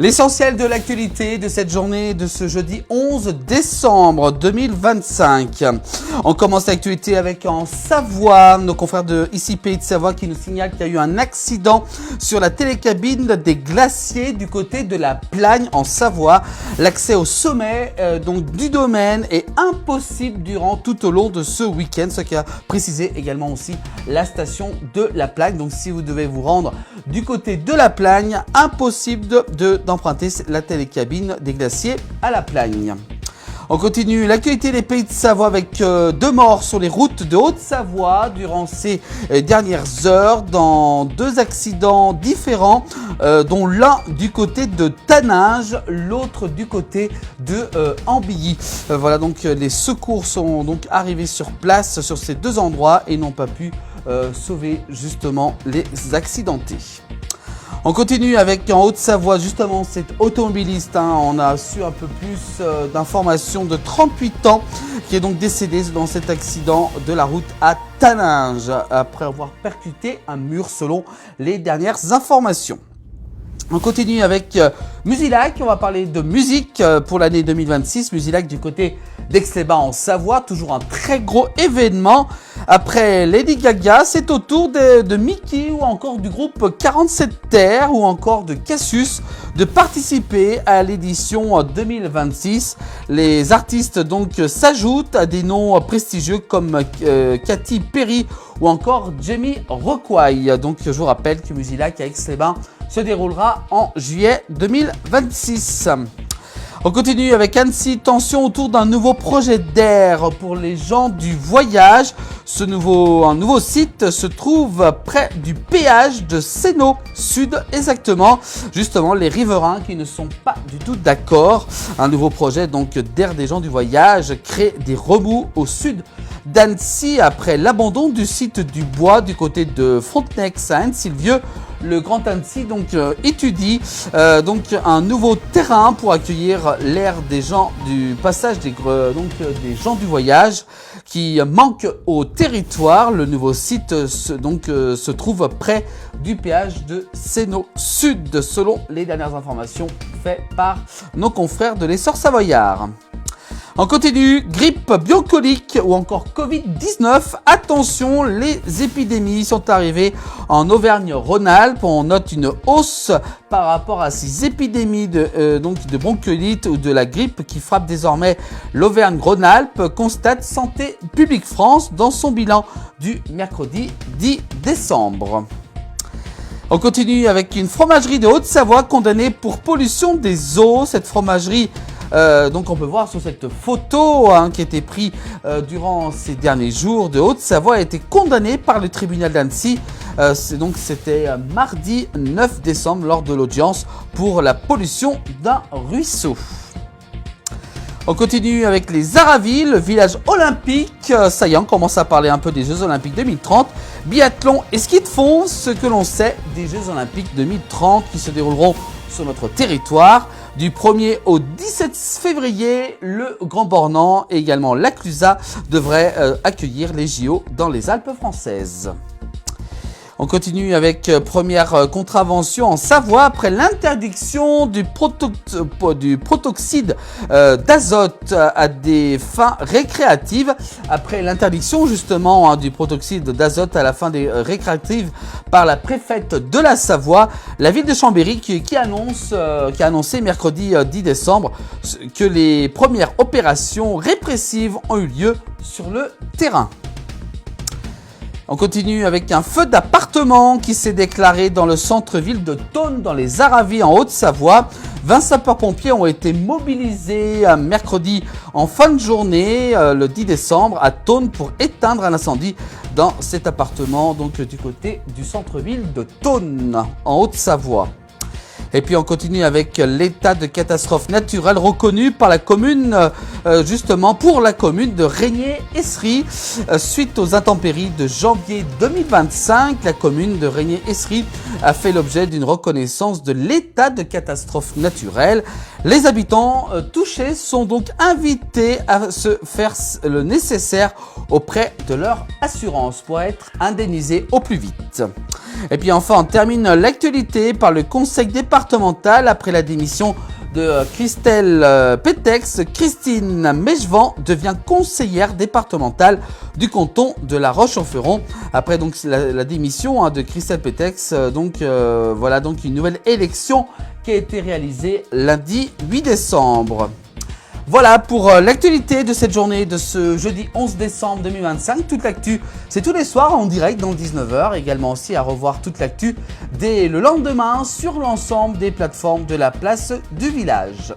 L'essentiel de l'actualité de cette journée de ce jeudi 11 décembre 2025. On commence l'actualité avec en Savoie, nos confrères de ici Pays de Savoie qui nous signalent qu'il y a eu un accident sur la télécabine des glaciers du côté de la Plagne en Savoie. L'accès au sommet donc du domaine est impossible durant tout au long de ce week-end, ce qui a précisé également aussi la station de la Plagne. Donc si vous devez vous rendre du côté de la Plagne, impossible d'emprunter la télécabine des glaciers à la Plagne. On continue l'actualité des Pays de Savoie avec 2 morts sur les routes de Haute-Savoie durant ces dernières heures dans 2 accidents différents, dont l'un du côté de Taninges, l'autre du côté de Ambilly. Voilà, donc les secours sont donc arrivés sur place sur ces 2 endroits et n'ont pas pu sauver justement les accidentés. On continue avec en Haute-Savoie justement cet automobiliste, on a su un peu plus d'informations, de 38 ans qui est donc décédé dans cet accident de la route à Taninges après avoir percuté un mur selon les dernières informations. On continue avec Musilac, on va parler de musique pour l'année 2026, Musilac du côté d'Aix-les-Bains en Savoie, toujours un très gros événement. Après Lady Gaga, c'est au tour de Mickey ou encore du groupe 47 Terre ou encore de Cassius de participer à l'édition 2026. Les artistes donc s'ajoutent à des noms prestigieux comme Katy Perry ou encore Jamie Rockway. Donc je vous rappelle que Musilac à Aix-les-Bains se déroulera en juillet 2026. On continue avec Annecy, tension autour d'un nouveau projet d'air pour les gens du voyage. Un nouveau site se trouve près du péage de Sénaux Sud, exactement. Justement, les riverains qui ne sont pas du tout d'accord. Un nouveau projet donc d'air des gens du voyage crée des remous au sud d'Annecy après l'abandon du site du Bois du côté de Frontenex à Annecy-le-Vieux. Le Grand Annecy donc étudie donc un nouveau terrain pour accueillir l'air des gens du passage des gens du voyage qui manque au territoire. Le nouveau site se trouve près du péage de Sénaux Sud selon les dernières informations faites par nos confrères de l'Essor Savoyard. On continue, grippe bioncolique ou encore Covid-19. Attention, les épidémies sont arrivées en Auvergne-Rhône-Alpes. On note une hausse par rapport à ces épidémies de bronchiolite ou de la grippe qui frappent désormais l'Auvergne-Rhône-Alpes, constate Santé publique France dans son bilan du mercredi 10 décembre. On continue avec une fromagerie de Haute-Savoie condamnée pour pollution des eaux. Cette fromagerie donc on peut voir sur cette photo qui a été prise durant ces derniers jours de Haute-Savoie a été condamnée par le tribunal d'Annecy. C'était mardi 9 décembre lors de l'audience pour la pollution d'un ruisseau. On continue avec les Aravis, le village olympique. Ça y est, on commence à parler un peu des Jeux Olympiques 2030. Biathlon et ski de fond, ce que l'on sait des Jeux Olympiques 2030 qui se dérouleront sur notre territoire. Du 1er au 17 février, le Grand Bornand et également la Clusaz devraient accueillir les JO dans les Alpes françaises. On continue avec première contravention en Savoie après l'interdiction du protoxyde d'azote à des fins récréatives. Après l'interdiction justement du protoxyde d'azote à la fin des récréatives par la préfète de la Savoie, la ville de Chambéry qui a annoncé mercredi 10 décembre que les premières opérations répressives ont eu lieu sur le terrain. On continue avec un feu d'appartement qui s'est déclaré dans le centre-ville de Thônes, dans les Aravis, en Haute-Savoie. 20 sapeurs-pompiers ont été mobilisés mercredi en fin de journée, le 10 décembre, à Thônes pour éteindre un incendie dans cet appartement, donc du côté du centre-ville de Thônes, en Haute-Savoie. Et puis on continue avec l'état de catastrophe naturelle reconnu par la commune, justement pour la commune de Régnier-Essery. Suite aux intempéries de janvier 2025, la commune de Régnier-Essery a fait l'objet d'une reconnaissance de l'état de catastrophe naturelle. Les habitants touchés sont donc invités à se faire le nécessaire auprès de leur assurance pour être indemnisés au plus vite. Et puis enfin, on termine l'actualité par le conseil départemental après la démission de Christelle Pétex. Christine Mechevant devient conseillère départementale du canton de La Roche-en-Foron. Après donc la démission de Christelle Pétex, voilà donc une nouvelle élection qui a été réalisée lundi 8 décembre. Voilà pour l'actualité de cette journée de ce jeudi 11 décembre 2025. Toute l'actu, c'est tous les soirs en direct dans 19h. Également aussi à revoir toute l'actu dès le lendemain sur l'ensemble des plateformes de la place du village.